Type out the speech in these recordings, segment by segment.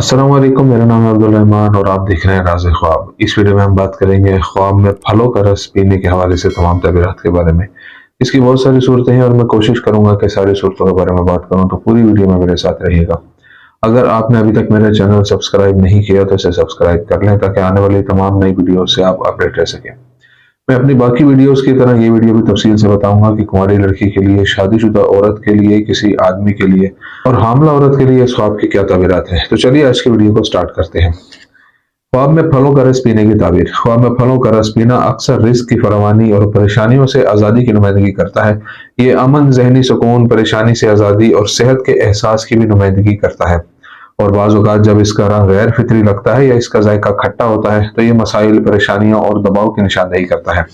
अस्सलाम वालेकुम, मेरा नाम है अब्दुल रहमान और आप देख रहे हैं राज़ ख्वाब। इस वीडियो में हम बात करेंगे ख्वाब में फलों का रस पीने के हवाले से तमाम तबीरात के बारे में। इसकी बहुत सारी सूरतें हैं और मैं कोशिश करूंगा कि सारी सूरतों के बारे में बात करूं, तो पूरी वीडियो में मेरे साथ रहिएगा। अगर आपने अभी तक मेरा चैनल सब्सक्राइब नहीं किया तो इसे सब्सक्राइब कर लें ताकि आने वाली तमाम नई वीडियो से आप अपडेट रह सकें। मैं अपनी बाकी वीडियोस की तरह ये वीडियो भी तफसील से बताऊंगा कि कुंवारी लड़की के लिए, शादीशुदा औरत के लिए, किसी आदमी के लिए और हामला औरत के लिए इस ख्वाब की क्या ताबीरात है। तो चलिए आज की वीडियो को स्टार्ट करते हैं। ख्वाब में फलों का रस पीने की ताबीर। ख्वाब में फलों का रस पीना अक्सर रिस्क की फरावानी और परेशानियों से आज़ादी की नुमाइंदगी करता है। ये अमन, जहनी सुकून, परेशानी से आज़ादी और सेहत के एहसास की भी नुमाइंदगी करता है। और बाज़ औक़ात जब इसका रंग गैर फितरी लगता है या इसका जायका खट्टा होता है तो ये मसाइल, परेशानियों और दबाव की निशानदेही करता है।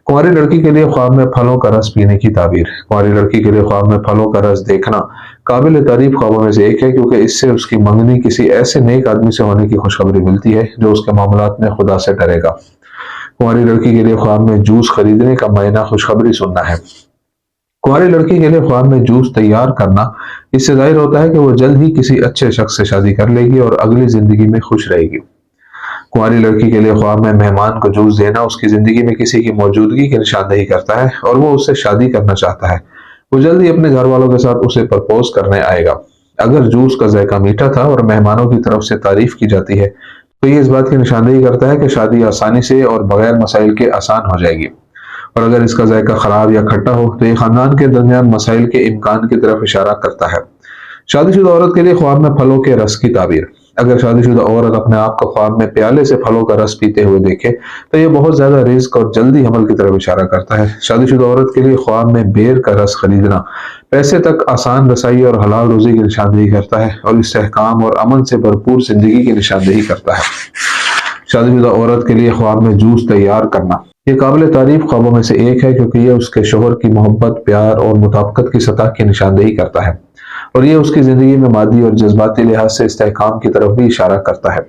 कुंवारी लड़की के लिए ख्वाब में फलों का रस पीने की ताबीर। कुंवारी लड़की के लिए ख्वाब में फलों का रस देखना काबिल तारीफ ख्वाबों में से एक है, क्योंकि इससे उसकी मंगनी किसी ऐसे नेक आदमी से होने की खुशखबरी मिलती है जो उसके मामलात में खुदा से डरेगा। कुंवारी लड़की के लिए ख्वाब में जूस खरीदने का मायना खुशखबरी सुनना है। कुंवारी लड़की के लिए ख्वाब में जूस तैयार करना, इससे जाहिर होता है कि वो जल्द ही किसी अच्छे शख्स से शादी कर लेगी और अगली जिंदगी में खुश रहेगी। कुंवारी लड़की के लिए ख्वाब में मेहमान को जूस देना उसकी जिंदगी में किसी की मौजूदगी की निशानदेही करता है और वो उससे शादी करना चाहता है। वो जल्द ही अपने घर वालों के साथ उसे प्रपोज करने आएगा। अगर जूस का जायका मीठा था और मेहमानों की तरफ से तारीफ की जाती है तो ये इस बात की निशानदेही करता है कि शादी आसानी से और बगैर मसाइल के आसान हो जाएगी। और अगर इसका जायका खराब या खट्टा हो तो ये खानदान के दरमियान मसाइल के इम्कान की तरफ इशारा करता है। शादीशुदा औरत के लिए ख्वाब में फलों के रस की ताबीर। अगर शादीशुदा औरत अपने आप को ख्वाब में प्याले से फलों का रस पीते हुए देखे तो यह बहुत ज्यादा रिस्क और जल्दी हमल की तरफ इशारा करता है। शादीशुदा औरत के लिए ख्वाब में बेर का रस खरीदना पैसे तक आसान रसाई और हलाल रोजी की निशानदेही करता है और इस्तेहकाम और अमन से भरपूर जिंदगी की निशानदेही करता है। शादीशुदा औरत के लिए ख्वाब में जूस तैयार करना ये काबिल तारीफ ख्वाबों में से एक है, क्योंकि यह उसके शोहर की मोहब्बत, प्यार और मुताबिकत की सतह की निशानदेही करता है और ये उसकी जिंदगी में मादी और जज्बाती लिहाज से इस्तेहकाम की तरफ भी इशारा करता है।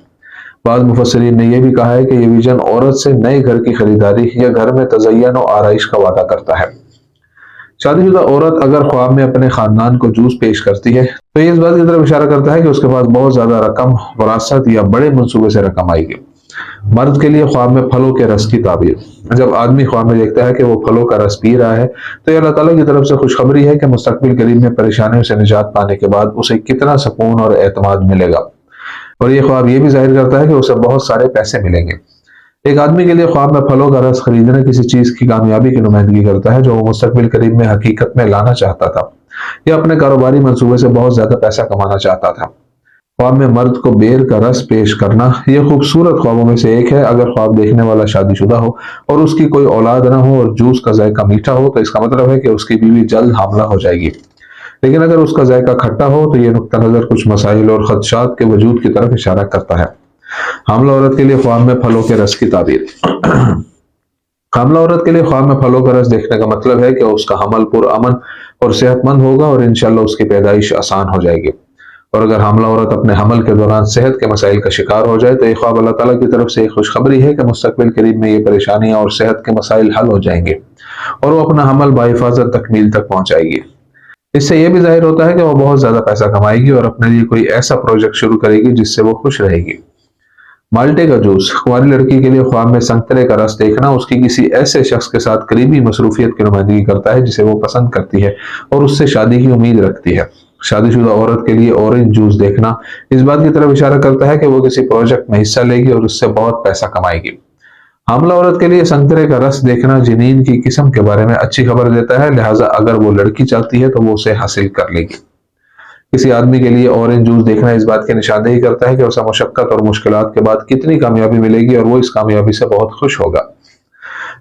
बाद मुफस्सिरीन ने यह भी कहा है कि यह विजन औरत से नए घर की खरीदारी या घर में तज़य्युन और आराइश का वादा करता है। शादीशुदा औरत अगर ख्वाब में अपने खानदान को जूस पेश करती है तो ये इस बात की तरफ इशारा करता है कि उसके पास बहुत ज्यादा रकम, वरासत या बड़े मंसूबे से रकम आएगी। मर्द के लिए ख्वाब में फलों के रस की ताबीर। जब आदमी ख्वाब में देखता है कि वो फलों का रस पी रहा है तो यह अल्लाह ताला की तरफ से खुशखबरी है कि मुस्तकबिल करीब में परेशानियों से निजात पाने के बाद उसे कितना सुकून और एतमाद मिलेगा। और ये ख्वाब ये भी जाहिर करता है कि उसे बहुत सारे पैसे मिलेंगे। एक आदमी के लिए ख्वाब में फलों का रस खरीदना किसी चीज की कामयाबी की नुमाइंदगी करता है जो वो मुस्तकबिल करीब में हकीकत में लाना चाहता था या अपने कारोबारी मंसूबे से बहुत ज्यादा पैसा कमाना चाहता था। ख्वाब में मर्द को बेर का रस पेश करना यह खूबसूरत ख्वाबों में से एक है। अगर ख्वाब देखने वाला शादीशुदा हो और उसकी कोई औलाद न हो और जूस का जायका मीठा हो तो इसका मतलब है कि उसकी बीवी जल्द हामला हो जाएगी। लेकिन अगर उसका जायका खट्टा हो तो यह नुक्ता नजर कुछ मसाइल और खदशात के वजूद की तरफ इशारा करता है। हामला औरत के लिए ख्वाब में फलों के रस की ताबीर। हामला औरत के लिए ख्वाब में फलों का रस देखने का मतलब है कि उसका हमल पुरअमन और सेहतमंद होगा और इंशाअल्लाह उसकी पैदाइश आसान हो जाएगी। और अगर हामला औरत अपने हमल के दौरान सेहत के मसाइल का शिकार हो जाए तो ये ख्वाब अल्लाह ताला की तरफ से एक खुशखबरी है कि मुस्तकबिल करीब में ये परेशानियां और सेहत के मसाइल हल हो जाएंगे और वो अपना हमल बाहिफाजत तकमील तक पहुंचाएगी। इससे यह भी जाहिर होता है कि वो बहुत ज्यादा पैसा कमाएगी और अपने लिए कोई ऐसा प्रोजेक्ट शुरू करेगी जिससे वो खुश रहेगी। माल्टे का जूस। कुंवारी लड़की के लिए ख्वाब में संतरे का रस देखना उसकी किसी ऐसे शख्स के साथ करीबी मसरूफियत की नुमाइंदगी करता है जिसे वो पसंद करती है और उससे शादी की उम्मीद रखती है। शादीशुदा औरत के लिए ऑरेंज जूस देखना इस बात की तरफ इशारा करता है कि वो किसी प्रोजेक्ट में हिस्सा लेगी और उससे बहुत पैसा कमाएगी। हामला औरत के लिए संतरे का रस देखना जनीन की किस्म के बारे में अच्छी खबर देता है, लिहाजा अगर वो लड़की चाहती है तो वो उसे हासिल कर लेगी। किसी आदमी के लिए ऑरेंज जूस देखना इस बात की निशानदेही करता है कि उसे मुशक्कत और मुश्किलात के बाद कितनी कामयाबी मिलेगी और वो इस कामयाबी से बहुत खुश होगा।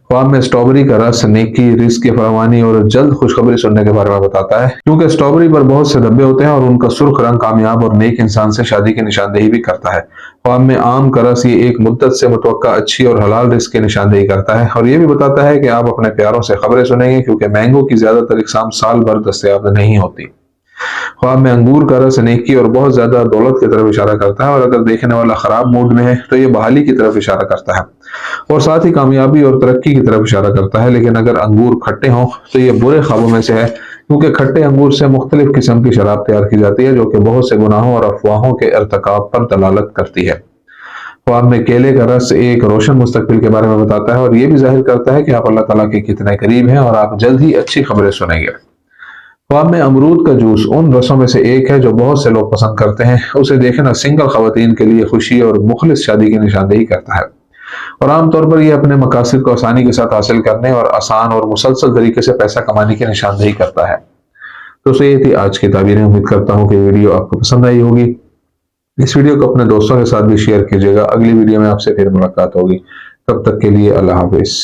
ख्वाब में स्ट्रॉबेरी का रस नेकी, रिस्क की फरावानी और जल्द खुशखबरी सुनने के बारे में बताता है, क्योंकि स्ट्रॉबेरी पर बहुत से धब्बे होते हैं और उनका सुर्ख रंग कामयाब और नेक इंसान से शादी की निशानदेही भी करता है। ख्वाब में आम का रस ये एक मुद्दत से मुतवक्का अच्छी और हलाल रिस्क की निशानदेही करता है और ये भी बताता है कि आप अपने प्यारों से खबरें सुनेंगे, क्योंकि मैंगो की ज्यादातर इकसाम साल भर दस्तयाब नहीं होती। ख्वाब में अंगूर का रस नेकी और बहुत ज्यादा दौलत की तरफ इशारा करता है और अगर देखने वाला खराब मूड में है तो ये बहाली की तरफ इशारा करता है और साथ ही कामयाबी और तरक्की की तरफ इशारा करता है। लेकिन अगर अंगूर खट्टे हों तो ये बुरे ख्वाबों में से है, کیونکہ کھٹے انگور سے مختلف قسم کی شراب تیار کی جاتی ہے جو کہ بہت سے گناہوں اور افواہوں کے ارتکاب پر دلالت کرتی ہے۔ خواب میں کیلے کا رس ایک روشن مستقبل کے بارے میں بتاتا ہے اور یہ بھی ظاہر کرتا ہے کہ آپ اللہ تعالیٰ کے کتنے قریب ہیں اور آپ جلد ہی اچھی خبریں سنیں گے۔ خواب میں امرود کا جوس ان رسوں میں سے ایک ہے جو بہت سے لوگ پسند کرتے ہیں۔ اسے دیکھنا سنگل خواتین کے لیے خوشی اور مخلص شادی کی نشاندہی کرتا ہے، اور عام طور پر یہ اپنے مقاصد کو آسانی کے ساتھ حاصل کرنے اور آسان اور مسلسل طریقے سے پیسہ کمانے کی نشاندہی کرتا ہے۔ تو یہ تھی آج کی تعبیریں۔ امید کرتا ہوں کہ ویڈیو آپ کو پسند آئی ہوگی۔ اس ویڈیو کو اپنے دوستوں کے ساتھ بھی شیئر کیجیے گا۔ اگلی ویڈیو میں آپ سے پھر ملاقات ہوگی، تب تک کے لیے اللہ حافظ۔